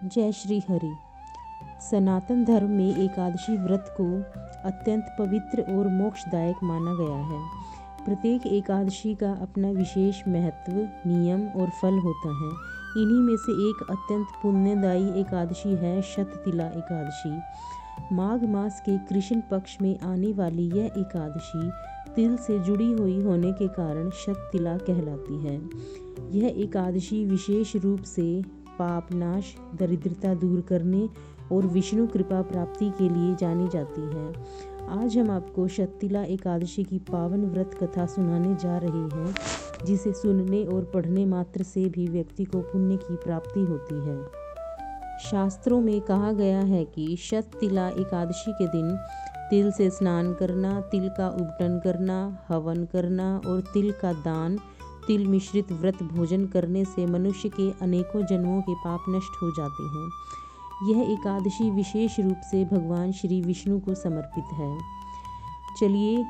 जय श्री हरि। सनातन धर्म में एकादशी व्रत को अत्यंत पवित्र और मोक्षदायक माना गया है। प्रत्येक एकादशी का अपना विशेष महत्व, नियम और फल होता है। इन्हीं में से एक अत्यंत पुण्यदायी एकादशी है शततिला एकादशी। माघ मास के कृष्ण पक्ष में आने वाली यह एकादशी तिल से जुड़ी हुई होने के कारण शततिला कहलाती है। यह एकादशी विशेष रूप से पाप नाश, दरिद्रता दूर करने और विष्णु कृपा प्राप्ति के लिए जानी जाती है। आज हम आपको शततिला एकादशी की पावन व्रत कथा सुनाने जा रहे हैं, जिसे सुनने और पढ़ने मात्र से भी व्यक्ति को पुण्य की प्राप्ति होती है। शास्त्रों में कहा गया है कि शततिला एकादशी के दिन तिल से स्नान करना, तिल का उबटन करना, हवन करना और तिल का दान, तिल मिश्रित व्रत भोजन करने से मनुष्य के अनेकों जन्मों के पाप नष्ट हो जाते हैं। यह एकादशी विशेष रूप से भगवान श्री विष्णु को समर्पित है। चलिए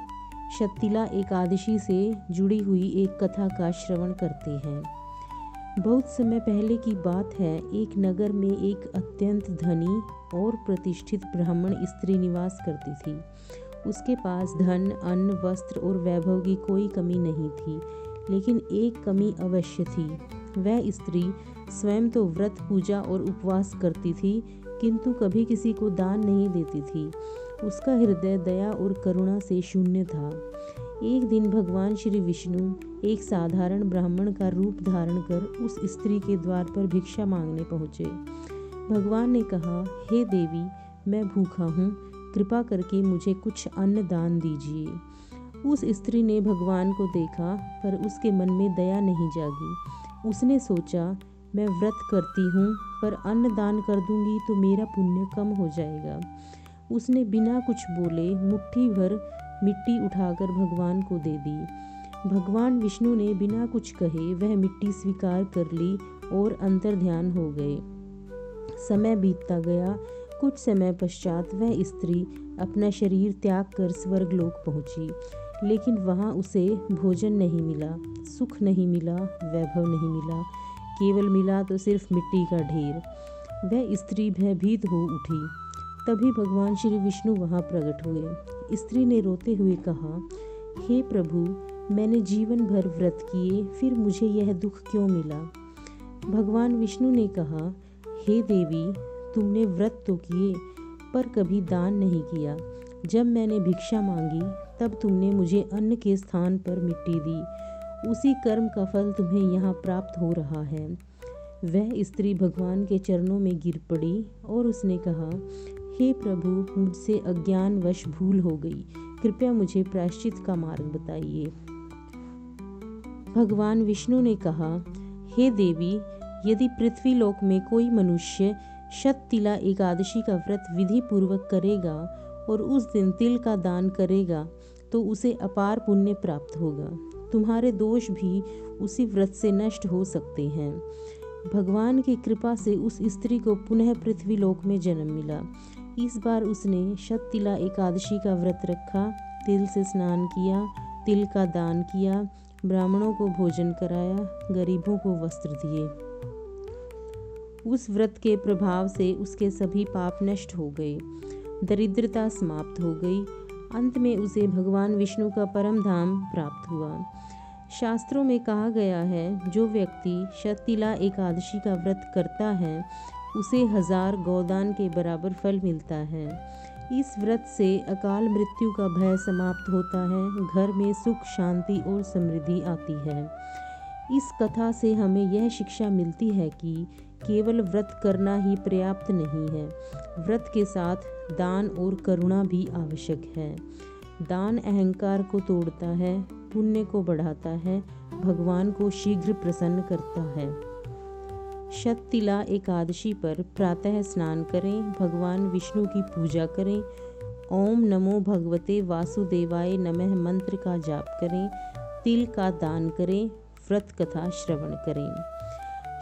शततिला एकादशी से जुड़ी हुई एक कथा का श्रवण करते हैं। बहुत समय पहले की बात है। एक नगर में एक अत्यंत धनी और प्रतिष्ठित ब्राह्मण स्त्री निवास करती थी। उसके पास धन, अन्न, वस्त्र और वैभव की कोई कमी नहीं थी, लेकिन एक कमी अवश्य थी। वह स्त्री स्वयं तो व्रत, पूजा और उपवास करती थी, किंतु कभी किसी को दान नहीं देती थी। उसका हृदय दया और करुणा से शून्य था। एक दिन भगवान श्री विष्णु एक साधारण ब्राह्मण का रूप धारण कर उस स्त्री के द्वार पर भिक्षा मांगने पहुँचे। भगवान ने कहा, हे देवी, मैं भूखा हूँ, कृपा करके मुझे कुछ अन्न दान दीजिए। उस स्त्री ने भगवान को देखा, पर उसके मन में दया नहीं जागी। उसने सोचा, मैं व्रत करती हूँ, पर अन्न दान कर दूंगी तो मेरा पुण्य कम हो जाएगा। उसने बिना कुछ बोले मुट्ठी भर मिट्टी उठाकर भगवान को दे दी। भगवान विष्णु ने बिना कुछ कहे वह मिट्टी स्वीकार कर ली और अंतर्ध्यान हो गए। समय बीतता गया। कुछ समय पश्चात वह स्त्री अपना शरीर त्याग कर स्वर्गलोक पहुंची, लेकिन वहां उसे भोजन नहीं मिला, सुख नहीं मिला, वैभव नहीं मिला, केवल मिला तो सिर्फ मिट्टी का ढेर। वह स्त्री भयभीत हो उठी। तभी भगवान श्री विष्णु वहां प्रकट हुए। स्त्री ने रोते हुए कहा, हे प्रभु, मैंने जीवन भर व्रत किए, फिर मुझे यह दुख क्यों मिला? भगवान विष्णु ने कहा, हे देवी, तुमने व्रत तो किए, पर कभी दान नहीं किया। जब मैंने भिक्षा मांगी, तब तुमने मुझे अन्न के स्थान पर मिट्टी दी। उसी कर्म का फल तुम्हें यहाँ प्राप्त हो रहा है। वह स्त्री भगवान के चरणों में गिर पड़ी और उसने कहा, हे प्रभु, मुझसे अज्ञानवश भूल हो गई, कृपया मुझे प्रायश्चित का मार्ग बताइए। भगवान विष्णु ने कहा, हे देवी, यदि पृथ्वी लोक में कोई मनुष्य शततिला एकादशी का व्रत विधि पूर्वक करेगा और उस दिन तिल का दान करेगा, तो उसे अपार पुण्य प्राप्त होगा। तुम्हारे दोष भी उसी व्रत से नष्ट हो सकते हैं। भगवान की कृपा से उस स्त्री को पुनः पृथ्वी लोक में जन्म मिला। इस बार उसने शततिला एकादशी का व्रत रखा, तिल से स्नान किया, तिल का दान किया, ब्राह्मणों को भोजन कराया, गरीबों को वस्त्र दिए। उस व्रत के प्रभाव से उसके सभी पाप नष्ट हो गए, दरिद्रता समाप्त हो गई। अंत में उसे भगवान विष्णु का परम धाम प्राप्त हुआ। शास्त्रों में कहा गया है, जो व्यक्ति शततिला एकादशी का व्रत करता है, उसे 1000 गौदान के बराबर फल मिलता है। इस व्रत से अकाल मृत्यु का भय समाप्त होता है, घर में सुख, शांति और समृद्धि आती है। इस कथा से हमें यह शिक्षा मिलती है कि केवल व्रत करना ही पर्याप्त नहीं है, व्रत के साथ दान और करुणा भी आवश्यक है। दान अहंकार को तोड़ता है, पुण्य को बढ़ाता है, भगवान को शीघ्र प्रसन्न करता है। शततिला एकादशी पर प्रातः स्नान करें, भगवान विष्णु की पूजा करें, ओम नमो भगवते वासुदेवाय नमः मंत्र का जाप करें, तिल का दान करें, व्रत कथा श्रवण करें।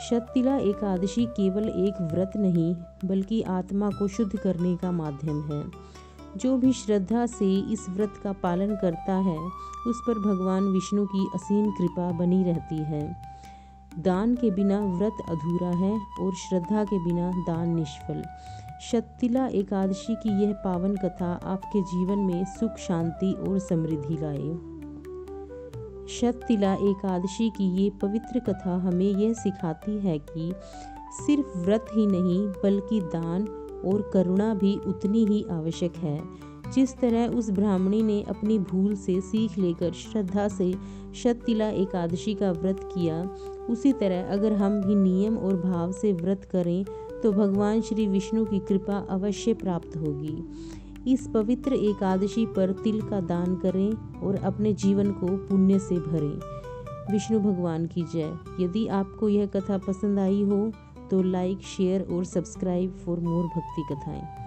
शततिला एकादशी केवल एक व्रत नहीं, बल्कि आत्मा को शुद्ध करने का माध्यम है। जो भी श्रद्धा से इस व्रत का पालन करता है, उस पर भगवान विष्णु की असीम कृपा बनी रहती है। दान के बिना व्रत अधूरा है और श्रद्धा के बिना दान निष्फल। शततिला एकादशी की यह पावन कथा आपके जीवन में सुख, शांति और समृद्धि लाए। शततिला एकादशी की ये पवित्र कथा हमें यह सिखाती है कि सिर्फ व्रत ही नहीं बल्कि दान और करुणा भी उतनी ही आवश्यक है। जिस तरह उस ब्राह्मणी ने अपनी भूल से सीख लेकर श्रद्धा से शततिला एकादशी का व्रत किया, उसी तरह अगर हम भी नियम और भाव से व्रत करें तो भगवान श्री विष्णु की कृपा अवश्य प्राप्त होगी। इस पवित्र एकादशी पर तिल का दान करें और अपने जीवन को पुण्य से भरें। विष्णु भगवान की जय। यदि आपको यह कथा पसंद आई हो तो लाइक, शेयर और सब्सक्राइब फॉर मोर भक्ति कथाएं।